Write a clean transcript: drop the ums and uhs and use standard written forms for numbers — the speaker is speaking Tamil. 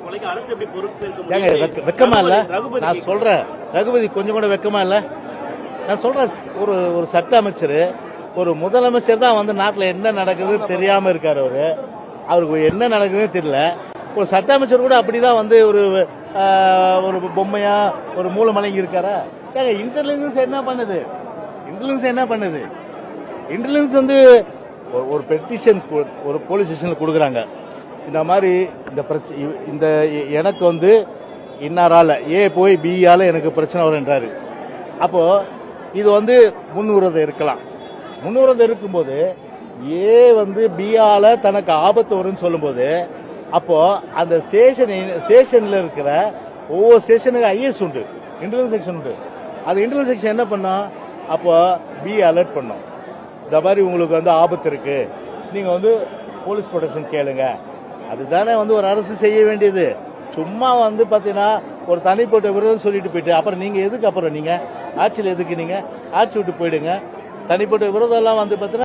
கொலைக்கு அரசு எப்படி பொறுப்பு ஏங்க வெக்கமா இல்ல? நான் சொல்றேன், ரகுபதி கொஞ்சம் கூட வெக்கமா இல்ல? நான் சொல்றேன், ஒரு ஒரு சட்ட அமைச்சர், ஒரு முதலமைச்சர் தான் வந்து நாட்டில் என்ன நடக்குது தெரியாம இருக்காரு. அவருக்கு என்ன நடக்குதுன்னு தெரியல. ஒரு சட்ட அமைச்சர் கூட அப்படிதான் வந்து ஒரு பொம்மையா ஒரு மூலமலைங்க இருக்காரா? ஏங்க இன்டெலிஜென்ஸ் என்ன பண்ணுது? இன்டெலிஜென்ஸ் வந்து ஒரு பெட்டிஷன் ஒரு போலீஸ் ஸ்டேஷன்ல கொடுக்குறாங்க. இந்த மாதிரி இந்த எனக்கு வந்து இன்னாரால ஏ போய் பியால எனக்கு பிரச்சனை வருன்றாரு. அப்போ இது வந்து முன்னுரிமை இருக்கலாம். முன்னுரிமை இருக்கும்போது ஏ வந்து பியால தனக்கு ஆபத்து வரும்னு சொல்லும்போது, அப்போ அந்த ஸ்டேஷன்ல இருக்கிற ஒவ்வொரு ஸ்டேஷனுக்கு ஐஎஸ் உண்டு, இன்டெலிஜென்ஸ் செக்ஷன் உண்டு. அந்த இன்டெலிஜென்ஸ் செக்ஷன் என்ன பண்ணோம்? அப்போ பி அலர்ட் பண்ணோம், இந்த மாதிரி உங்களுக்கு வந்து ஆபத்து இருக்கு, நீங்க வந்து போலீஸ் ப்ரொடெக்ஷன் கேளுங்க. அதுதானே வந்து ஒரு அரசு செய்ய வேண்டியது. சும்மா வந்து பாத்தீங்கன்னா ஒரு தனிப்பட்ட விரோதம் சொல்லிட்டு போயிட்டு அப்புறம் நீங்க எதுக்கு, அப்புறம் நீங்க ஆட்சியில் எதுக்கு, நீங்க ஆட்சி விட்டு போயிடுங்க. தனிப்பட்ட விரோதம் எல்லாம் வந்து பாத்தீங்கன்னா